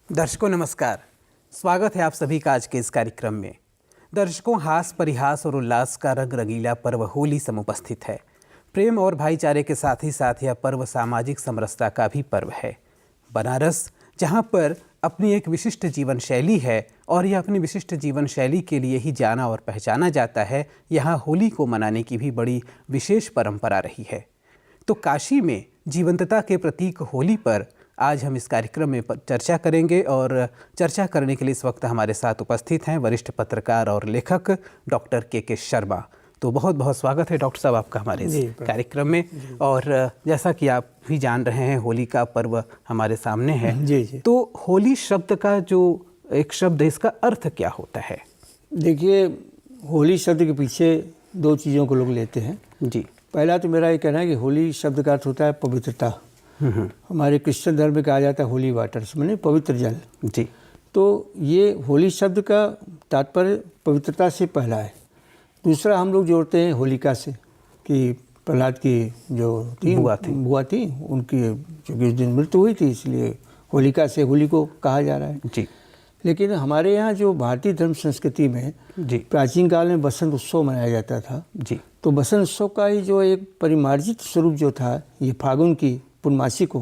दर्शकों नमस्कार, स्वागत है आप सभी का आज के इस कार्यक्रम में। दर्शकों, हास परिहास और उल्लास का रंग रंगीला पर्व होली समुपस्थित है। प्रेम और भाईचारे के साथ ही यह पर्व सामाजिक समरसता का भी पर्व है। बनारस, जहाँ पर अपनी एक विशिष्ट जीवन शैली है और यह अपनी विशिष्ट जीवन शैली के लिए ही जाना और पहचाना जाता है, यहाँ होली को मनाने की भी बड़ी विशेष परंपरा रही है। तो काशी में जीवंतता के प्रतीक होली पर आज हम इस कार्यक्रम में चर्चा करेंगे और चर्चा करने के लिए इस वक्त हमारे साथ उपस्थित हैं वरिष्ठ पत्रकार और लेखक डॉक्टर के शर्मा। तो बहुत बहुत स्वागत है डॉक्टर साहब आपका हमारे इस कार्यक्रम में। और जैसा कि आप भी जान रहे हैं, होली का पर्व हमारे सामने है। जी। तो होली शब्द का जो एक शब्द है, इसका अर्थ क्या होता है? देखिए, होली शब्द के पीछे दो चीज़ों को लोग लेते हैं। जी। पहला तो मेरा ये कहना है कि होली शब्द का अर्थ होता है पवित्रता। हमारे क्रिश्चियन धर्म में कहा जाता है होली वाटर्स, माने पवित्र जल। जी। तो ये होली शब्द का तात्पर्य पवित्रता से पहला है। दूसरा हम लोग जोड़ते हैं होलिका से, कि प्रहलाद की जो बुआ थी उनकी चूँकि उस दिन मृत्यु हुई थी, इसलिए होलिका से होली को कहा जा रहा है। जी। लेकिन हमारे यहाँ जो भारतीय धर्म संस्कृति में प्राचीन काल में बसंत उत्सव मनाया जाता था। जी। तो बसंत उत्सव का ही जो एक परिमार्जित स्वरूप जो था, ये फागुन की पूर्णमासी को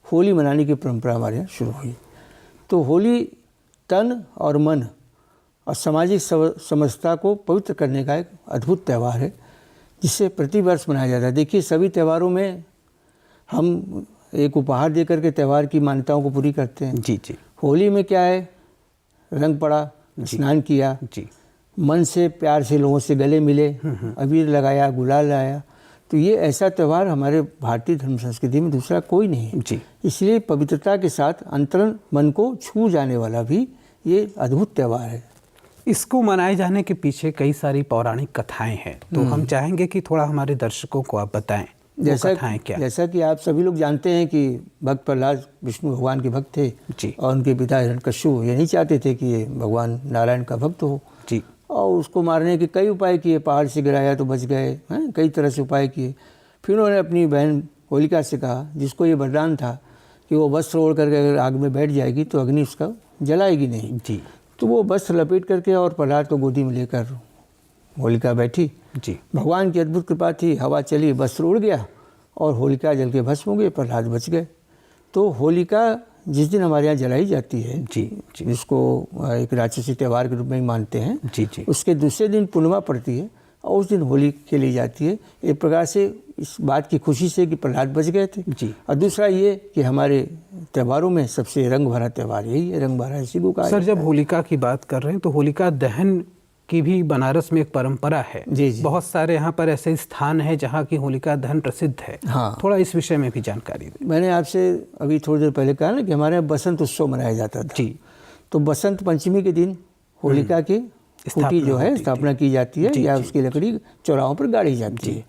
होली मनाने की परंपरा हमारे यहाँ शुरू हुई। तो होली तन और मन और सामाजिक समरसता को पवित्र करने का एक अद्भुत त्यौहार है, जिसे प्रतिवर्ष मनाया जाता है। देखिए, सभी त्योहारों में हम एक उपहार दे करके त्यौहार की मान्यताओं को पूरी करते हैं। जी। जी। होली में क्या है, रंग पड़ा, स्नान किया, मन से प्यार से लोगों से गले मिले, अबीर लगाया, गुलाल लगाया। तो ये ऐसा त्यौहार हमारे भारतीय धर्म संस्कृति में दूसरा कोई नहीं है। जी। इसलिए पवित्रता के साथ अंतरंग मन को छू जाने वाला भी ये अद्भुत त्यौहार है। इसको मनाए जाने के पीछे कई सारी पौराणिक कथाएं हैं, तो हम चाहेंगे कि थोड़ा हमारे दर्शकों को आप बताएं। जैसा कि आप सभी लोग जानते हैं कि भक्त प्रहलाद विष्णु भगवान के भक्त थे। जी। और उनके पिता हिरण्यकश्यप ये नहीं चाहते थे कि ये भगवान नारायण का भक्त हो। जी। और उसको मारने के कई उपाय किए, पहाड़ से गिराया तो बच गए, हैं, कई तरह से उपाय किए। फिर उन्होंने अपनी बहन होलिका से कहा, जिसको ये वरदान था कि वो वस्त्र ओढ़ करके अगर आग में बैठ जाएगी तो अग्नि उसका जलाएगी नहीं। जी। तो वो वस्त्र लपेट करके और प्रहलाद को गोदी में लेकर होलिका बैठी। जी। भगवान की अद्भुत कृपा थी, हवा चली, वस्त्र उड़ गया और होलिका जल के भस्म हो गए, प्रहलाद बच गए। तो होलिका जिस दिन हमारे यहाँ जलाई जाती है, जिसको एक राक्षसी त्यौहार के रूप में मानते हैं। जी। उसके दूसरे दिन पूर्णिमा पड़ती है और उस दिन होली खेली जाती है, एक प्रकार से इस बात की खुशी से कि प्रहलाद बच गए थे। जी। और दूसरा ये कि हमारे त्योहारों में सबसे रंग भरा त्यौहार यही है, रंग भरा इसी को कहा। सर, जब होलिका की बात कर रहे हैं तो होलिका दहन की भी बनारस में एक परंपरा है। जी। बहुत सारे यहाँ पर ऐसे स्थान हैं जहाँ की होलिका दहन प्रसिद्ध है। हाँ, थोड़ा इस विषय में भी जानकारी दें। मैंने आपसे अभी थोड़ी देर पहले कहा ना कि हमारे यहाँ बसंत उत्सव मनाया जाता था। जी। तो बसंत पंचमी के दिन होलिका की खूंटी जो है स्थापना की जाती है, या उसकी लकड़ी चौराहों पर गाड़ी जाती है।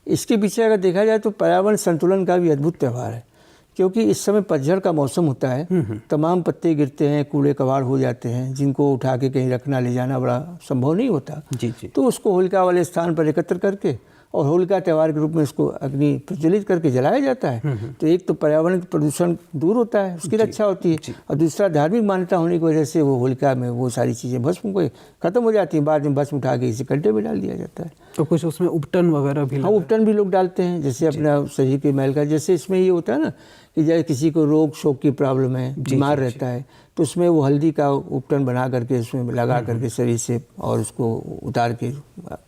इसके पीछे अगर देखा जाए तो पर्यावरण संतुलन का भी अद्भुत त्यौहार है, क्योंकि इस समय पतझड़ का मौसम होता है। तमाम पत्ते गिरते हैं, कूड़े कबाड़ हो जाते हैं, जिनको उठा के कहीं रखना ले जाना बड़ा संभव नहीं होता। जी। तो उसको होलिका वाले स्थान पर एकत्र करके और होलिका त्यौहार के रूप में उसको अग्नि प्रज्वलित करके जलाया जाता है। तो एक तो पर्यावरण प्रदूषण दूर होता है, उसकी रक्षा होती है, और दूसरा धार्मिक मान्यता होने की वजह से वो होलिका में वो सारी चीज़ें भस्म को खत्म हो जाती हैं। बाद में भस्म उठा के इसे गड्ढे में डाल दिया जाता है। तो कुछ उसमें उपटन वगैरह भी? हाँ, उपटन भी लोग डालते हैं, जैसे अपना शरीर के मैल का। जैसे इसमें ये होता है ना कि जैसे किसी को रोग शोक की प्रॉब्लम है, बीमार रहता है, तो उसमें वो हल्दी का उपटन बना करके उसमें लगा करके शरीर से और उसको उतार के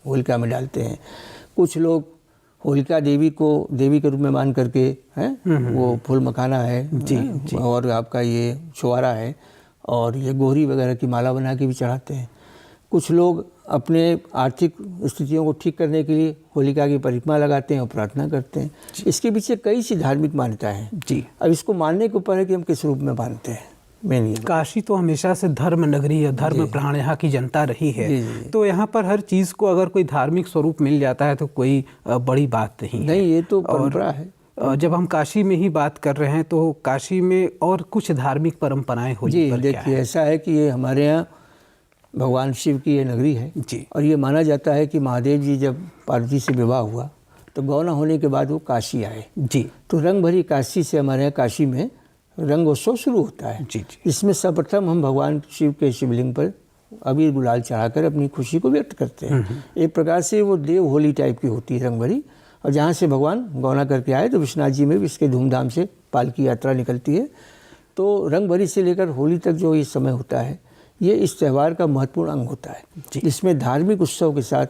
होलिका में डालते हैं। कुछ लोग होलिका देवी को देवी के रूप में मान करके हैं, वो फूल मखाना है। जी। और आपका ये छुआरा है और ये गोहरी वगैरह की माला बना के भी चढ़ाते हैं। कुछ लोग अपने आर्थिक स्थितियों को ठीक करने के लिए होलिका की परिक्रमा लगाते हैं और प्रार्थना करते हैं। इसके पीछे कई सी धार्मिक मान्यताएं हैं। जी। अब इसको मानने के ऊपर है कि हम किस रूप में मानते हैं। काशी तो हमेशा से धर्म नगरी है, धर्म प्राण यहाँ की जनता रही है। तो यहाँ पर हर चीज़ को अगर कोई धार्मिक स्वरूप मिल जाता है तो कोई बड़ी बात नहीं है। ये तो परंपरा है। जब हम काशी में ही बात कर रहे हैं तो काशी में और कुछ धार्मिक परंपराएं होली पर क्या है? देखिए, ऐसा है कि ये हमारे यहाँ भगवान शिव की ये नगरी है। जी। और ये माना जाता है कि महादेव जी जब पार्वती से विवाह हुआ तो गौना होने के बाद वो काशी आए। जी। तो रंग भरी काशी से हमारे यहाँ काशी में रंगोत्सव शुरू होता है। जी जी। इसमें सर्वप्रथम हम भगवान शिव के शिवलिंग पर अबीर गुलाल चढ़ाकर अपनी खुशी को व्यक्त करते हैं। एक प्रकार से वो देव होली टाइप की होती है, रंग भरी। और जहाँ से भगवान गौना करके आए तो विश्वनाथ जी में भी इसके धूमधाम से पालकी यात्रा निकलती है। तो रंग भरी से लेकर होली तक जो ये समय होता है, ये इस त्यौहार का महत्वपूर्ण अंग होता है। इसमें धार्मिक उत्सव के साथ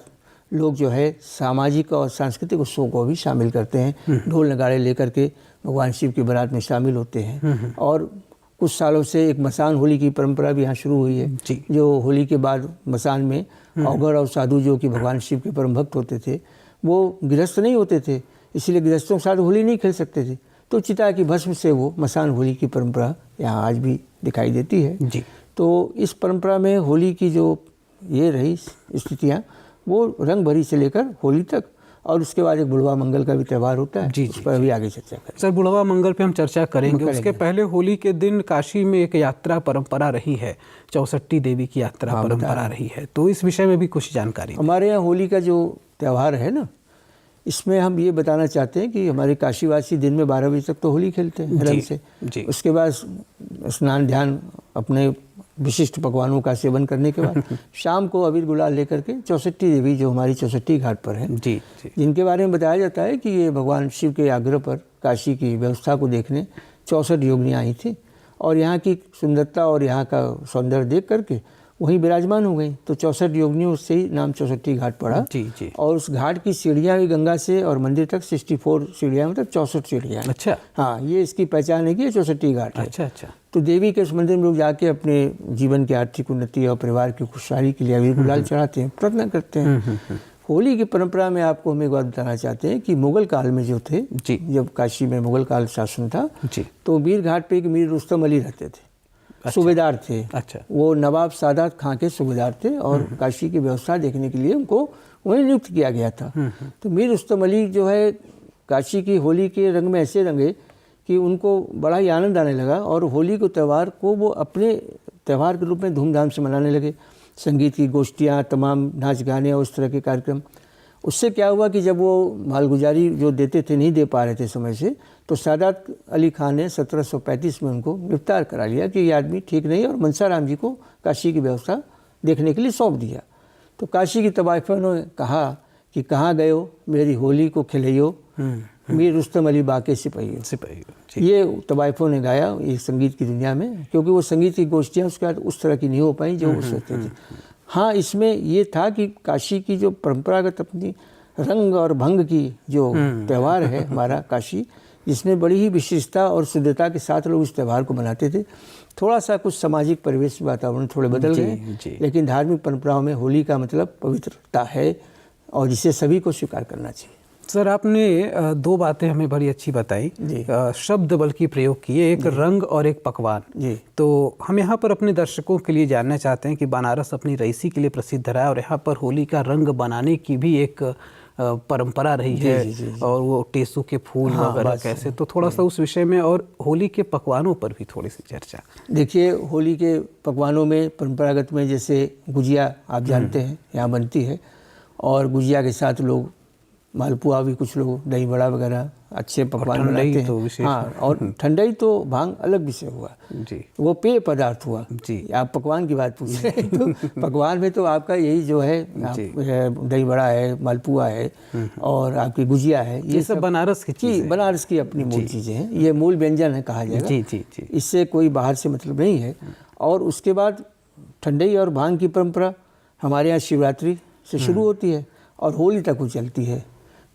लोग जो है सामाजिक और सांस्कृतिक उत्सवों को भी शामिल करते हैं। ढोल नगाड़े लेकर के भगवान शिव की बारात में शामिल होते हैं। और कुछ सालों से एक मसान होली की परंपरा भी यहाँ शुरू हुई है, जो होली के बाद मसान में औघड़ और साधु जो कि भगवान शिव के परम भक्त होते थे, वो गृहस्थ नहीं होते थे, इसलिए गृहस्थों के साथ होली नहीं खेल सकते थे। तो चिता की भस्म से वो मसान होली की परंपरा यहाँ आज भी दिखाई देती है जी। तो इस परंपरा में होली की जो ये रही स्थितियाँ, वो रंग भरी से लेकर होली तक, और उसके बाद एक बुढ़वा मंगल का भी त्यौहार होता है। जी, उस पर अभी आगे चर्चा करें। सर, बुढ़वा मंगल पे हम चर्चा करेंगे। उसके पहले होली के दिन काशी में एक यात्रा परंपरा रही है, 64 देवी की यात्रा परंपरा रही है, तो इस विषय में भी कुछ जानकारी। हमारे यहाँ होली का जो त्यौहार है ना, इसमें हम ये बताना चाहते हैं कि हमारे काशीवासी दिन में 12 बजे तक तो होली खेलते हैं रंग से। उसके बाद स्नान ध्यान अपने विशिष्ट पकवानों का सेवन करने के बाद शाम को अबीर गुलाल लेकर के 64 देवी जो हमारी 64 घाट पर है, जिनके बारे में बताया जाता है कि ये भगवान शिव के आग्रह पर काशी की व्यवस्था को देखने 64 योगिनियाँ आई थी और यहाँ की सुंदरता और यहाँ का सौंदर्य देख करके वहीं विराजमान हो गई। तो 64 योगिनियों से ही नाम 64 घाट पड़ा। और उस घाट की सीढ़ियाँ भी गंगा से और मंदिर तक 64 सीढ़ियाँ, मतलब 64 सीढ़ियाँ। अच्छा। हाँ, ये इसकी पहचान है कि ये 64 घाट है। अच्छा अच्छा। तो देवी के उस मंदिर में लोग जाके अपने जीवन की आर्थिक उन्नति और परिवार की खुशहाली के लिए अबीर गुलाल चढ़ाते हैं, प्रार्थना करते हैं। होली की परंपरा में आपको हम एक बात बताना चाहते हैं कि मुगल काल में जो थे, जब काशी में मुगल काल शासन था, तो मीर घाट पे एक मीर रुस्तम अली रहते थे। सूबेदार थे। अच्छा। वो नवाब सादात खां के सूबेदार थे और काशी की व्यवस्था देखने के लिए उनको उन्हें नियुक्त किया गया था। तो मीर रुस्तम अली जो है काशी की होली के रंग में ऐसे रंगे कि उनको बड़ा ही आनंद आने लगा और होली के त्यौहार को वो अपने त्यौहार के रूप में धूमधाम से मनाने लगे। संगीत की गोष्ठियाँ, तमाम नाच गाने और उस तरह के कार्यक्रम। उससे क्या हुआ कि जब वो मालगुजारी जो देते थे नहीं दे पा रहे थे समय से, तो सादात अली खान ने 1735 में उनको गिरफ्तार करा लिया कि ये आदमी ठीक नहीं है, और मनसाराम जी को काशी की व्यवस्था देखने के लिए सौंप दिया। तो काशी की तवाइफों ने कहा कि कहाँ गए हो मेरी होली को खिलइयो, मीर रुस्तम अली बाके सिपाहियो। ये तवाइफों ने गाया ये संगीत की दुनिया में, क्योंकि वो संगीत की गोष्ठियाँ उसके बाद उस तरह की नहीं हो पाई जो उस होते थे। हाँ, इसमें ये था कि काशी की जो परंपरागत अपनी रंग और भंग की जो त्यौहार है हमारा काशी, जिसमें बड़ी ही विशिष्टता और शुद्धता के साथ लोग इस त्यौहार को मनाते थे। थोड़ा सा कुछ सामाजिक परिवेश वातावरण थोड़े बदल गए, लेकिन धार्मिक परंपराओं में होली का मतलब पवित्रता है और जिसे सभी को स्वीकार करना चाहिए। सर, आपने दो बातें हमें बड़ी अच्छी बताई, शब्द बल्कि प्रयोग किए, एक रंग और एक पकवान। तो हम यहाँ पर अपने दर्शकों के लिए जानना चाहते हैं कि बनारस अपनी रईसी के लिए प्रसिद्ध रहा है और यहाँ पर होली का रंग बनाने की भी एक परंपरा रही है, और वो टेसू के फूल वगैरह कैसे, तो थोड़ा सा उस विषय में और होली के पकवानों पर भी थोड़ी सी चर्चा। देखिए, होली के पकवानों में परंपरागत में जैसे गुजिया आप जानते हैं यहाँ बनती है, और गुजिया के साथ लोग मालपुआ भी, कुछ लोग दही बड़ा वगैरह अच्छे पकवान बनाते हैं। तो हाँ, और ठंडाई तो भांग अलग विषय हुआ जी, वो पेय पदार्थ हुआ जी। आप पकवान की बात पूछ रहे हैं तो पकवान में तो आपका यही जो है दही बड़ा है, मालपुआ है और आपकी गुजिया है, ये सब बनारस की चीज़, बनारस की अपनी मूल चीज़ें हैं। ये मूल व्यंजन है कहा जाएगा जी जी जी। इससे कोई बाहर से मतलब नहीं है। और उसके बाद ठंडाई और भांग की परंपरा हमारे यहाँ शिवरात्रि से शुरू होती है और होली तक वो चलती है।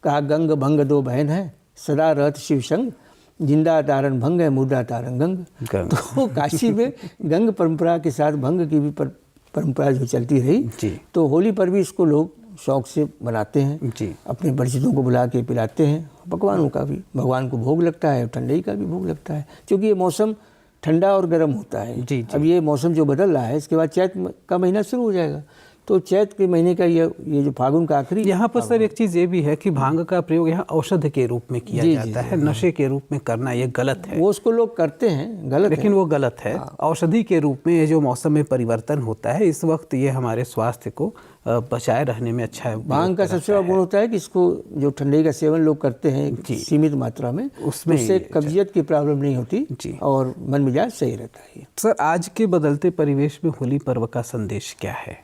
कहा गंग भंग दो बहन है, सदा रहत शिव संग, जिंदा तारण भंग है, मुर्दा तारण गंग। तो काशी में गंग परंपरा के साथ भंग की भी परंपरा जो चलती रही, तो होली पर भी इसको लोग शौक से बनाते हैं जी। अपने परिचितों को बुला के पिलाते हैं। पकवानों का भी भगवान को भोग लगता है, ठंडाई का भी भोग लगता है, क्योंकि ये मौसम ठंडा और गर्म होता है जी। अब ये मौसम जो बदल रहा है, इसके बाद चैत का महीना शुरू हो जाएगा, तो चैत के महीने का ये जो फागुन का आखिरी। यहाँ पर सर एक चीज़ ये भी है कि भांग का प्रयोग यहाँ औषधि के रूप में किया जाता है, नशे के रूप में करना ये गलत है। वो उसको लोग करते हैं, गलत लेकिन वो गलत है। औषधि के रूप में ये जो मौसम में परिवर्तन होता है, इस वक्त ये हमारे स्वास्थ्य को बचाए रहने में अच्छा है। भांग का सबसे बड़ा गुण होता है कि इसको जो ठंडे का सेवन लोग करते हैं सीमित मात्रा में, उससे कब्जियत की प्रॉब्लम नहीं होती और मन मिजाज सही रहता है। सर, आज के बदलते परिवेश में होली पर्व का संदेश क्या है?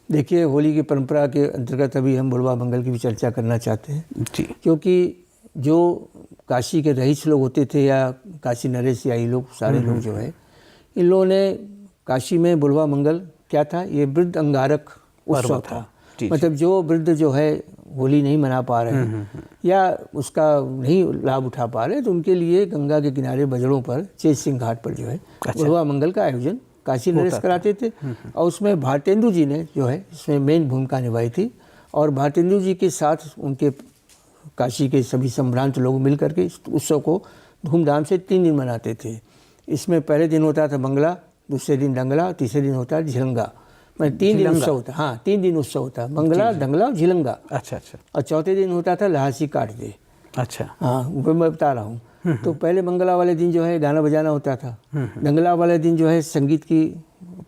देखिए, होली की परंपरा के अंतर्गत अभी हम बुढ़वा मंगल की भी चर्चा करना चाहते हैं जी, क्योंकि जो काशी के रईस लोग होते थे या काशी नरेश या ये लोग सारे लोग जो है, इन लोगों ने काशी में बुढ़वा मंगल क्या था, ये वृद्ध अंगारक उत्सव था। मतलब जो वृद्ध जो है होली नहीं मना पा रहे हैं या उसका नहीं लाभ उठा पा रहे, तो उनके लिए गंगा के किनारे बजड़ों पर चेत सिंह घाट पर जो है बुढ़वा मंगल का आयोजन काशी नरेश कराते थे। और उसमें भारतेंदु जी ने जो है इसमें मेन भूमिका निभाई थी। और भारतेंदु जी के साथ उनके काशी के सभी संभ्रांत लोग मिल करके इस उत्सव को धूमधाम से 3 दिन मनाते थे। इसमें पहले दिन होता था मंगला, दूसरे दिन दंगला, तीसरे दिन होता है झिलंगा। मैं 3 दिन उत्सव होता, हाँ 3 दिन उत्सव होता, मंगला, दंगला और झिलंगा। अच्छा। और चौथे दिन होता था लहासी काट दे। अच्छा, हाँ वो मैं बता रहा हूँ। तो पहले मंगला वाले दिन जो है गाना बजाना होता था, दंगला वाले दिन जो है संगीत की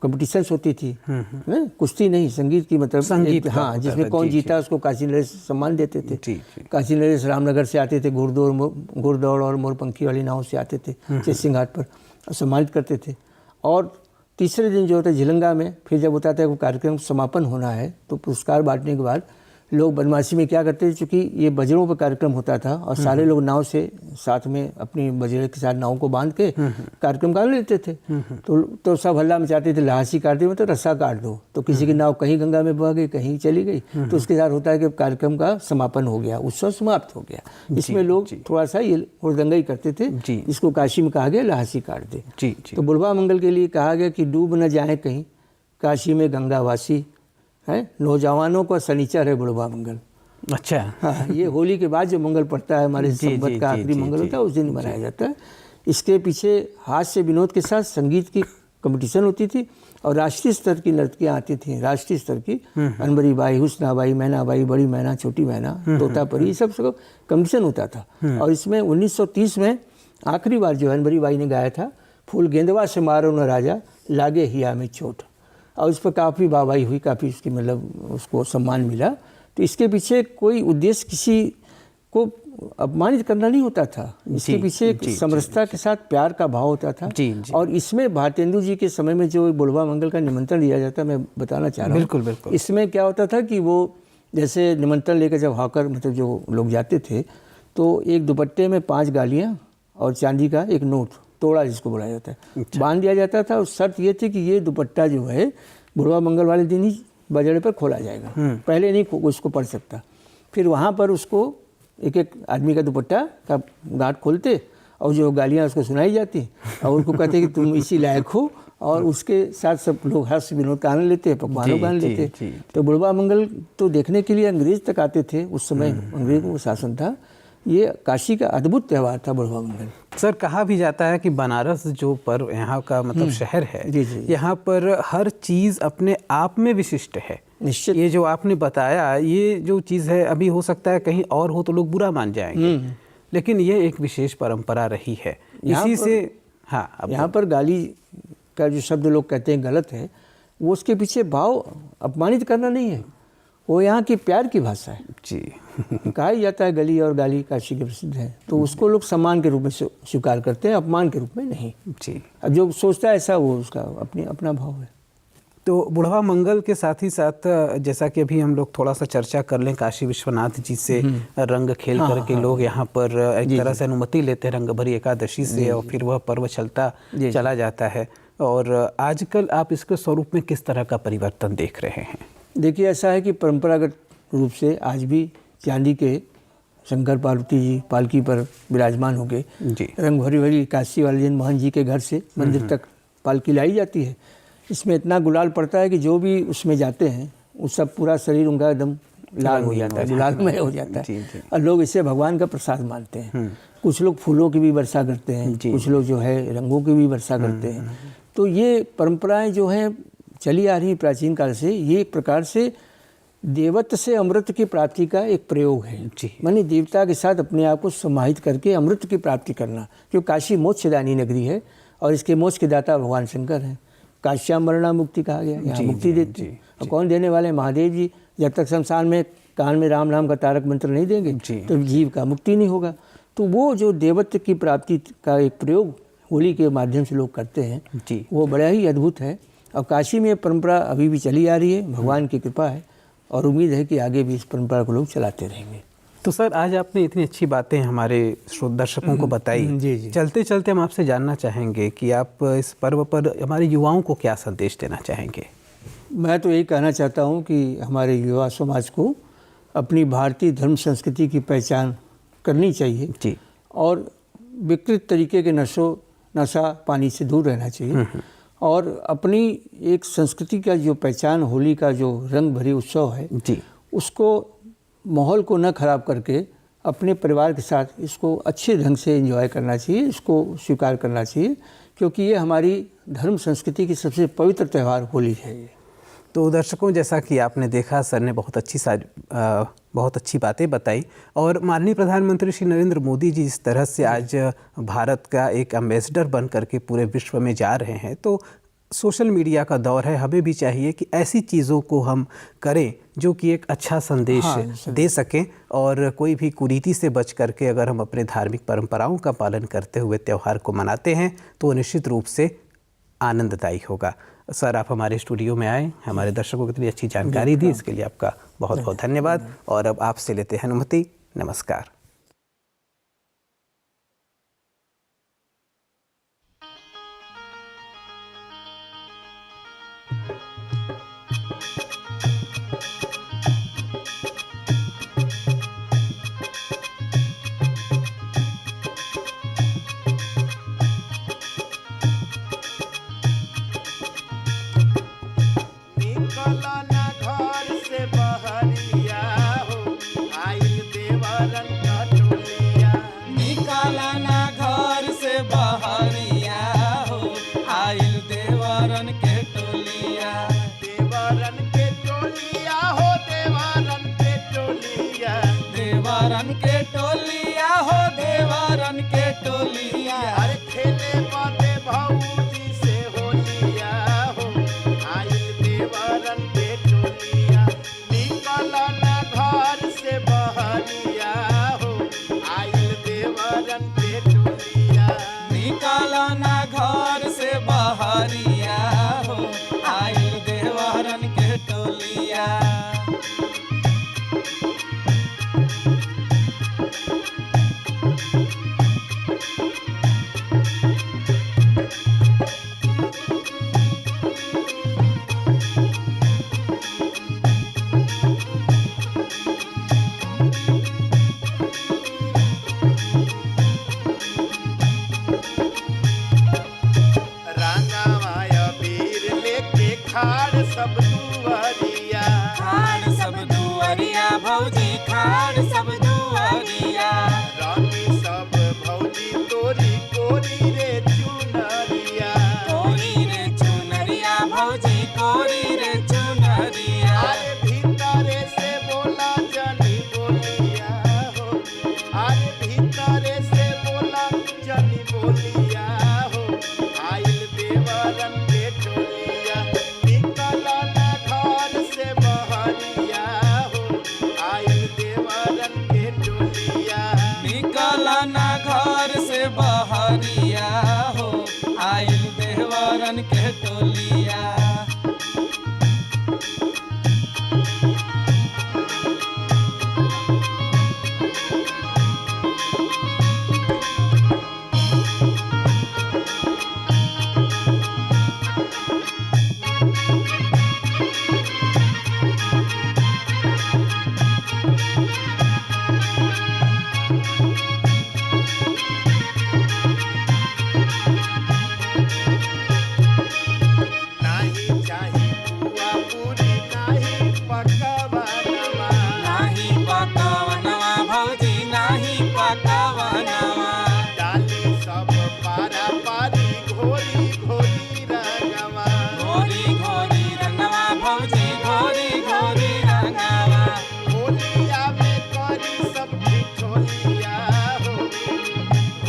कॉम्पिटिशन्स होती थी, कुश्ती नहीं, संगीत की, मतलब संगीत, हाँ, जिसमें कौन जीता उसको काशी नरेश सम्मान देते थे। काशी नरेश रामनगर से आते थे, घुड़दौड़ और मोरपंखी वाली नाव से आते थे चेत सिंह घाट पर, सम्मानित करते थे। और तीसरे दिन जो होता है झिलंगा में, फिर जब होता था वो कार्यक्रम समापन होना है तो पुरस्कार बांटने के बाद लोग बदमाशी में क्या करते थे, चूँकि ये बजड़ों पर कार्यक्रम होता था और सारे लोग नाव से साथ में अपनी बजड़े के साथ नाव को बांध के कार्यक्रम कर लेते थे। तो सब हल्ला मचाते थे, लहासी काट दे मतलब रस्सा काट दो। तो किसी की नाव कहीं गंगा में बह गई, कहीं चली गई, तो उसके साथ होता है कि कार्यक्रम का समापन हो गया, उत्सव समाप्त हो गया। इसमें लोग थोड़ा सा ये हुड़दंगई करते थे, इसको काशी में कहा गया लहासी काट दे। तो बुढ़वा मंगल के लिए कहा गया कि डूब न जाए कहीं काशी में गंगावासी है, नौजवानों का सनीचर है बुढ़वा मंगल। अच्छा, हाँ, ये होली के बाद जो मंगल पड़ता है हमारे संवत का आखिरी मंगल होता है, उस दिन मनाया जाता है। इसके पीछे हास्य विनोद के साथ संगीत की कंपटीशन होती थी और राष्ट्रीय स्तर की नर्तकियाँ आती थी। राष्ट्रीय स्तर की अनबरी बाई, हुस्ना बाई, मैना बाई, बड़ी मैना, छोटी मैना, तोता परी, सब कंपटीशन होता था। और इसमें 1930 में आखिरी बार जो अनबरी बाई ने गाया था, फूल गेंदवा से मारो न राजा लागे हिया में चोट, और उस पर काफ़ी वाहवाही हुई, काफ़ी उसकी मतलब उसको सम्मान मिला। तो इसके पीछे कोई उद्देश्य किसी को अपमानित करना नहीं होता था, इसके पीछे एक समरसता के साथ प्यार का भाव होता था। और इसमें भारतेंदु जी के समय में जो बुढ़वा मंगल का निमंत्रण दिया जाता, मैं बताना चाह रहा हूँ। बिल्कुल। इसमें क्या होता था कि वो जैसे निमंत्रण लेकर जब हॉकर मतलब जो लोग जाते थे, तो एक दुपट्टे में 5 गालियाँ और चांदी का एक नोट, तोड़ा जिसको बुलाया जाता है, बांध दिया जाता था। और शर्त ये थी कि ये दुपट्टा जो है बुढ़वा मंगल वाले दिन ही बजड़े पर खोला जाएगा, पहले नहीं उसको पढ़ सकता। फिर वहाँ पर उसको एक एक आदमी का दुपट्टा का गांठ खोलते और जो गालियाँ उसको सुनाई जाती और उनको कहते कि तुम इसी लायक हो, और उसके साथ सब लोग हर्ष विनोद का आनंद लेते, पकवानों का आनंद लेते। तो बुढ़वा मंगल तो देखने के लिए अंग्रेज तक आते थे, उस समय अंग्रेजों का शासन था। ये काशी का अद्भुत त्यौहार था बुढ़वा मंगल। सर, कहा भी जाता है कि बनारस जो पर्व यहाँ का मतलब शहर है, यहाँ पर हर चीज़ अपने आप में विशिष्ट है। निश्चित, ये जो आपने बताया, ये जो चीज़ है, अभी हो सकता है कहीं और हो तो लोग बुरा मान जाएंगे, लेकिन ये एक विशेष परंपरा रही है। इसी से हाँ, यहाँ पर गाली का जो शब्द लोग कहते हैं गलत है, वो उसके पीछे भाव अपमानित करना नहीं है, वो यहाँ की प्यार की भाषा है। जी कहा ही जाता है गली और गाली काशी के प्रसिद्ध है, तो उसको लोग सम्मान के रूप में स्वीकार करते हैं, अपमान के रूप में नहीं। जी, अब जो सोचता है ऐसा, वो उसका अपना भाव है। तो बुढ़वा मंगल के साथ ही साथ जैसा कि अभी हम लोग थोड़ा सा चर्चा कर लें, काशी विश्वनाथ जी से रंग खेल करके लोग यहाँ पर एक तरह से अनुमति लेते हैं रंग भरी एकादशी से, और फिर वह पर्व चला जाता है। और आजकल आप इसके स्वरूप में किस तरह का परिवर्तन देख रहे हैं? देखिए, ऐसा है कि परंपरागत रूप से आज भी चांदी के शंकर पार्वती जी पालकी पर विराजमान हो गए, रंग भरी भरी काशी वाले दिन मोहन जी के घर से मंदिर तक पालकी लाई जाती है। इसमें इतना गुलाल पड़ता है कि जो भी उसमें जाते हैं उस सब पूरा शरीर उनका एकदम लाल हो जाता है, गुलालमय हो जाता है। और लोग इसे भगवान का प्रसाद मानते हैं। कुछ लोग फूलों की भी वर्षा करते हैं, कुछ लोग जो है रंगों की भी वर्षा करते हैं। तो ये परंपराएं जो हैं चली आ रही प्राचीन काल से, ये एक प्रकार से देवत्व से अमृत की प्राप्ति का एक प्रयोग है। माने देवता के साथ अपने आप को समाहित करके अमृत की प्राप्ति करना, जो काशी मोक्षदायिनी नगरी है और इसके मोक्ष के दाता भगवान शंकर हैं। काश्याम मरणा मुक्ति कहा गया, यहाँ जी, मुक्ति जी, देते जी, हैं। और कौन देने वाले? महादेव जी। जब तक शमशान में कान में राम नाम का तारक मंत्र नहीं देंगे तो जीव का मुक्ति नहीं होगा। तो वो जो देवत्व की प्राप्ति का एक प्रयोग होली के माध्यम से लोग करते हैं जी, वो बड़ा ही अद्भुत है। और काशी में परंपरा अभी भी चली आ रही है, भगवान की कृपा है और उम्मीद है कि आगे भी इस परंपरा को लोग चलाते रहेंगे। तो सर आज आपने इतनी अच्छी बातें हमारे श्रोता दर्शकों को बताई। जी, जी। चलते चलते हम आपसे जानना चाहेंगे कि आप इस पर्व पर हमारे युवाओं को क्या संदेश देना चाहेंगे? मैं तो यही कहना चाहता हूँ कि हमारे युवा समाज को अपनी भारतीय धर्म संस्कृति की पहचान करनी चाहिए जी, और विकृत तरीके के नशा पानी से दूर रहना चाहिए और अपनी एक संस्कृति का जो पहचान, होली का जो रंग भरी उत्सव है जी, उसको माहौल को न खराब करके अपने परिवार के साथ इसको अच्छे ढंग से एंजॉय करना चाहिए, इसको स्वीकार करना चाहिए, क्योंकि ये हमारी धर्म संस्कृति की सबसे पवित्र त्यौहार होली है। तो दर्शकों, जैसा कि आपने देखा, सर ने बहुत अच्छी बातें बताई और माननीय प्रधानमंत्री श्री नरेंद्र मोदी जी इस तरह से आज भारत का एक एम्बेसडर बन करके पूरे विश्व में जा रहे हैं, तो सोशल मीडिया का दौर है, हमें भी चाहिए कि ऐसी चीज़ों को हम करें जो कि एक अच्छा संदेश दे सकें और कोई भी कुरीति से बच करके अगर हम अपने धार्मिक परंपराओं का पालन करते हुए त्यौहार को मनाते हैं तो वो निश्चित रूप से आनंददायी होगा। सर, आप हमारे स्टूडियो में आए, हमारे दर्शकों को इतनी अच्छी जानकारी दी, इसके लिए आपका बहुत बहुत धन्यवाद। और अब आपसे लेते हैं अनुमति। नमस्कार।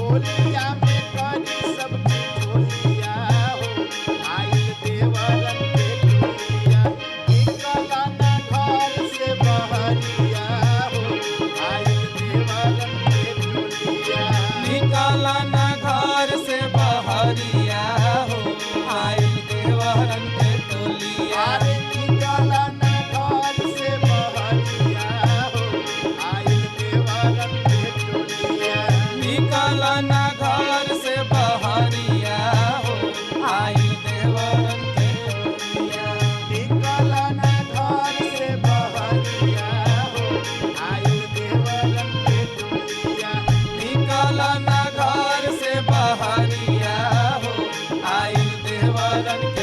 होलिया में करी सब ठिठोलिया हो, आइल देव देवालन के